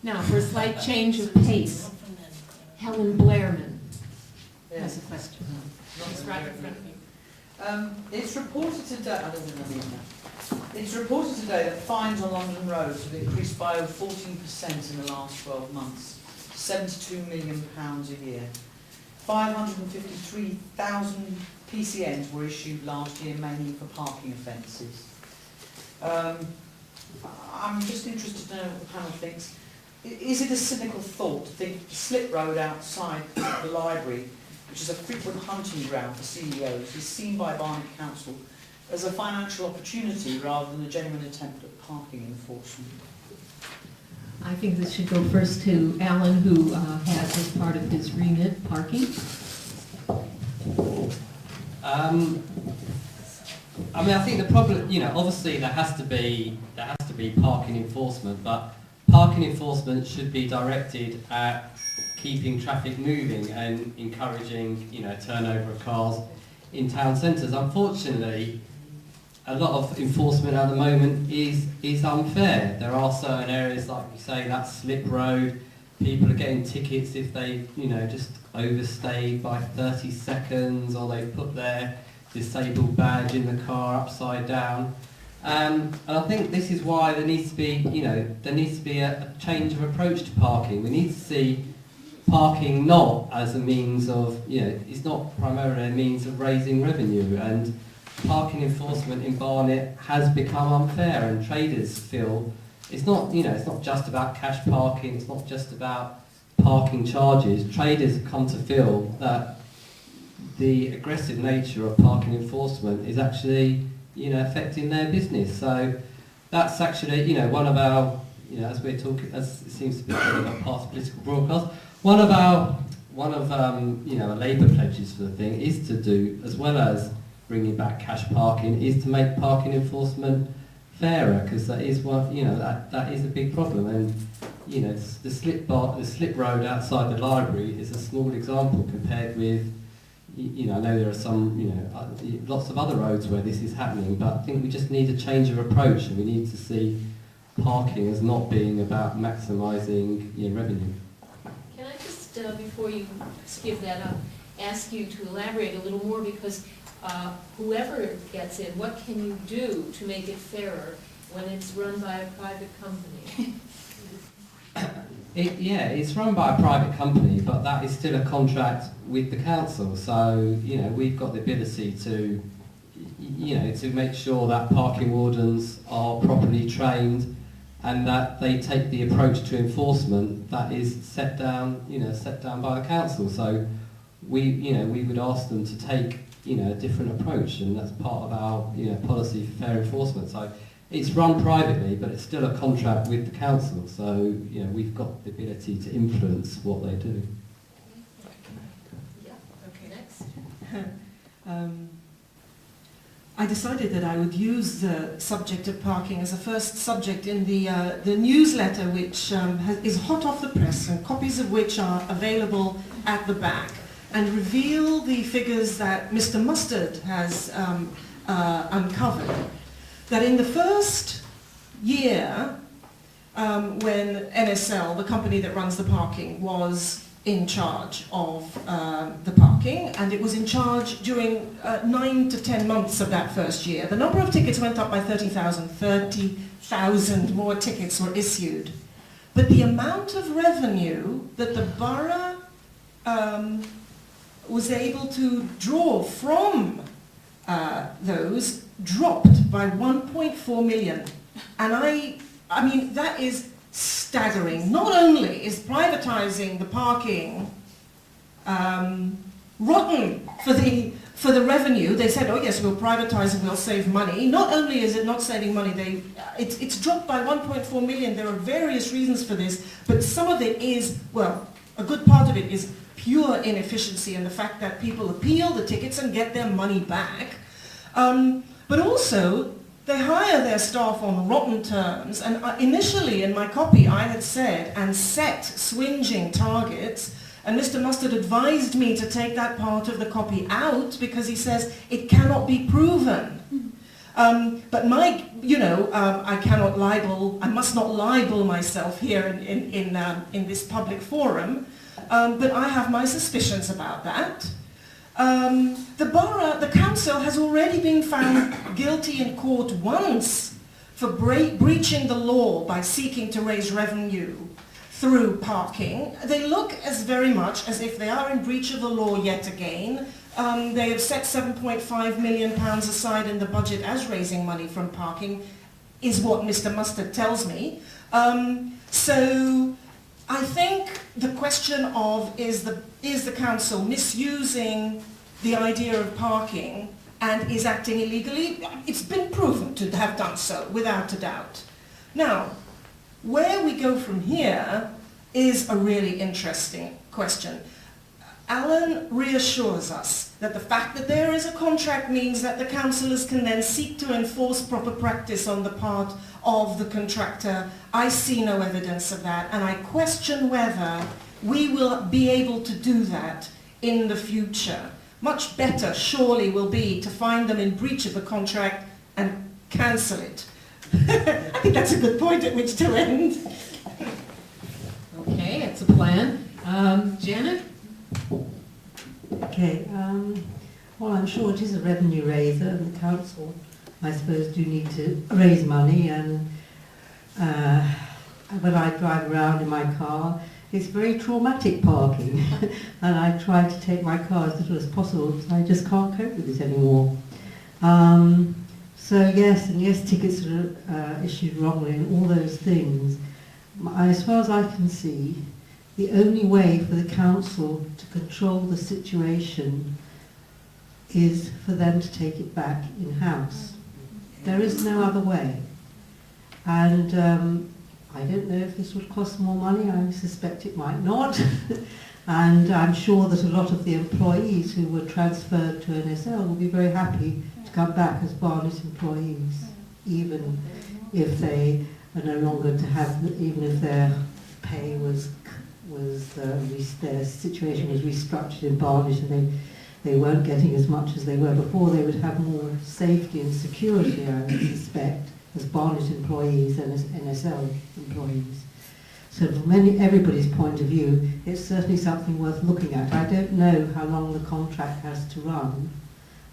Now, for a slight change of pace, Helen Blairman has a question. She's right in front of you. It's reported today. It's reported today that fines on London roads have increased by over 14% in the last 12 months, £72 million a year. 553,000 PCNs were issued last year, mainly for parking offences. I'm just interested to know what the panel thinks. Is it a cynical thought to think the slip road outside the library, which is a frequent hunting ground for CEOs, is seen by Barnet Council as a financial opportunity rather than a genuine attempt at parking enforcement? I think this should go first to Alan, who has as part of his remit parking. I mean, I think the problem, obviously there has to be parking enforcement, but parking enforcement should be directed at keeping traffic moving and encouraging, turnover of cars in town centres. Unfortunately, a lot of enforcement at the moment is unfair. There are certain areas, like you say, that slip road. People are getting tickets if they, just overstayed by 30 seconds, or they put their disabled badge in the car upside down. And I think this is why there needs to be, a change of approach to parking. We need to see parking not as a means of, it's not primarily a means of raising revenue. And parking enforcement in Barnet has become unfair, and traders feel it's not just about cash parking, it's not just about parking charges. Traders come to feel that the aggressive nature of parking enforcement is actually, affecting their business. So that's actually, one of our, as we're talking, as it seems to be a past political broadcast, one of a Labour pledges for the thing is to do, as well as bringing back cash parking, is to make parking enforcement fairer, because that is what, that is a big problem. And the slip road outside the library is a small example compared with, I know there are some, lots of other roads where this is happening, but I think we just need a change of approach, and we need to see parking as not being about maximising revenue. Can I just, before you give that up, ask you to elaborate a little more, because whoever gets in, what can you do to make it fairer when it's run by a private company? It's run by a private company, but that is still a contract with the council. So, we've got the ability to, to make sure that parking wardens are properly trained and that they take the approach to enforcement that is set down by the council. So, we would ask them to take, a different approach, and that's part of our, policy for fair enforcement. So, it's run privately, but it's still a contract with the council, so we've got the ability to influence what they do. Yeah. Okay. Next. I decided that I would use the subject of parking as a first subject in the newsletter, which is hot off the press, and copies of which are available at the back, and reveal the figures that Mr. Mustard has uncovered. That in the first year, when NSL, the company that runs the parking, was in charge of the parking, and it was in charge during 9 to 10 months of that first year, the number of tickets went up by 30,000. 30,000 more tickets were issued. But the amount of revenue that the borough was able to draw from those dropped by 1.4 million. And I mean, that is staggering. Not only is privatising the parking rotten for the revenue, they said, oh yes, we'll privatise and we'll save money. Not only is it not saving money, it's dropped by 1.4 million. There are various reasons for this, but some of it is, well, a good part of it is pure inefficiency and the fact that people appeal the tickets and get their money back. But also, they hire their staff on rotten terms, and initially in my copy I had said and set swinging targets, and Mr. Mustard advised me to take that part of the copy out because he says it cannot be proven. But I cannot libel, I must not libel myself here in this public forum, but I have my suspicions about that. The council has already been found guilty in court once for breaching the law by seeking to raise revenue through parking. They look as very much as if they are in breach of the law yet again. They have set £7.5 million aside in the budget as raising money from parking, is what Mr. Mustard tells me. So I think the question of is the council misusing the idea of parking and is acting illegally? It's been proven to have done so, without a doubt. Now, where we go from here is a really interesting question. Alan reassures us that the fact that there is a contract means that the councillors can then seek to enforce proper practice on the part of the contractor. I see no evidence of that, and I question whether we will be able to do that in the future. Much better, surely, will be to find them in breach of the contract and cancel it. I think that's a good point at which to end. Okay, it's a plan. Janet? Okay, well, I'm sure it is a revenue raiser, and the council, I suppose, do need to raise money, and when I drive around in my car, it's very traumatic parking, and I try to take my car as little as possible because I just can't cope with it anymore. So yes, and yes, tickets are issued wrongly and all those things. As far as I can see, the only way for the council to control the situation is for them to take it back in-house. There is no other way. And I don't know if this would cost more money. I suspect it might not. And I'm sure that a lot of the employees who were transferred to NSL will be very happy to come back as Barnet employees, even if they are no longer to have, even if their pay their situation was restructured in Barnet and they weren't getting as much as they were before, they would have more safety and security, I would suspect, as Barnet employees and as NSL employees. So from everybody's point of view, it's certainly something worth looking at. I don't know how long the contract has to run,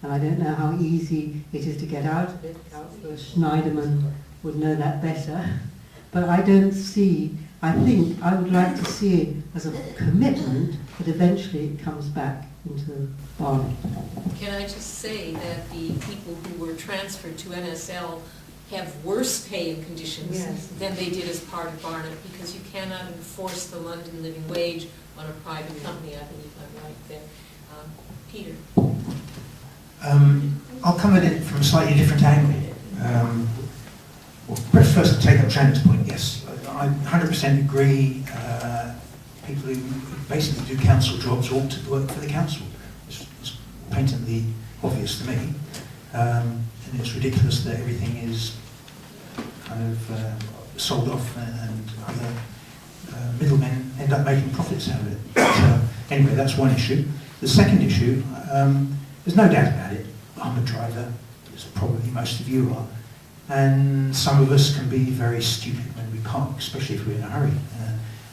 and I don't know how easy it is to get out of it. Councillor Schneiderman would know that better. But I don't see, I think I would like to see it as a commitment that eventually it comes back into Barnet. Can I just say that the people who were transferred to NSL have worse pay and conditions Yes. than they did as part of Barnet, because you cannot enforce the London living wage on a private company. I believe I'm right there. Peter. I'll come at it from a slightly different angle. Well, perhaps first to take up Janet's point, yes, I 100% agree. People who basically do council jobs ought to work for the council. It's patently obvious to me. And it's ridiculous that everything is kind of sold off and other middlemen end up making profits out of it. So, anyway, that's one issue. The second issue, there's no doubt about it. I'm a driver, as probably most of you are, and some of us can be very stupid when we park, especially if we're in a hurry.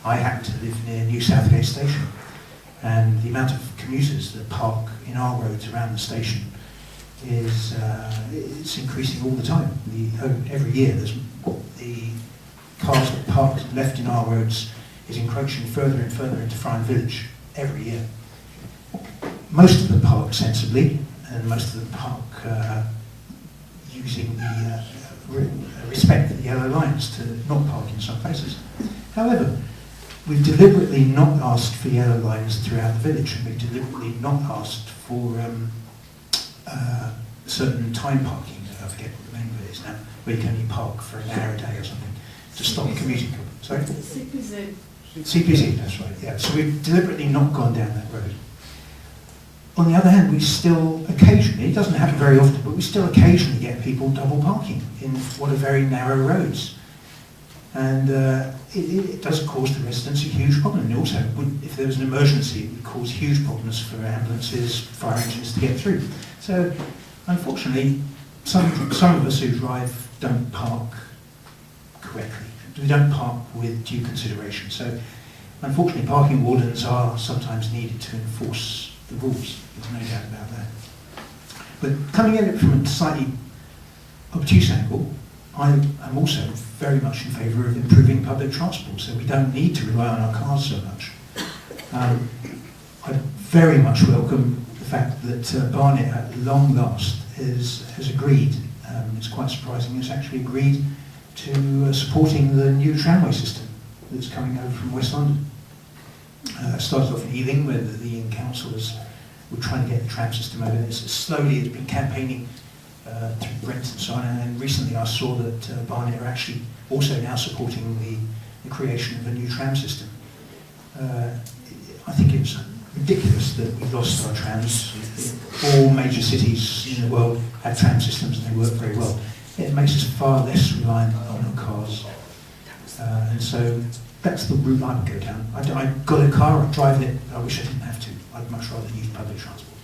I happen to live near New Southgate Station, and the amount of commuters that park in our roads around the station is it's increasing all the time. Every year, the cars that park left in our roads is encroaching further and further into Friern Village every year. Most of them park sensibly, and most of them park using the respect for the yellow lines to not park in some places. However, we've deliberately not asked for yellow lines throughout the village, and we've deliberately not asked for certain time parking. I forget what the name of it is now, where you can only park for an hour a day or something to stop commuting. Sorry? CPZ. CPZ, that's right, yeah. So we've deliberately not gone down that road. On the other hand, we still occasionally, it doesn't happen very often, but we still occasionally get people double parking in what are very narrow roads. And it does cause the residents a huge problem. And also, if there was an emergency, it would cause huge problems for ambulances, fire engines to get through. So, unfortunately, some of us who drive don't park correctly. We don't park with due consideration. So unfortunately, parking wardens are sometimes needed to enforce the rules. There's no doubt about that. But coming at it from a slightly obtuse angle, I am also very much in favour of improving public transport, so we don't need to rely on our cars so much. I very much welcome the fact that Barnet, at long last, has agreed, it's quite surprising, has actually agreed to supporting the new tramway system that's coming over from West London. It started off in Ealing, where the Ealing councillors were trying to get the tram system over there. So slowly it's been campaigning through Brent and so on, and recently I saw that Barnet are actually also now supporting the creation of a new tram system. I think it's ridiculous that we've lost our trams. All major cities in the world have tram systems and they work very well. It makes us far less reliant on our cars. And so that's the route I would go down. I've got a car, I drive it, I wish I didn't have to. I'd much rather use public transport.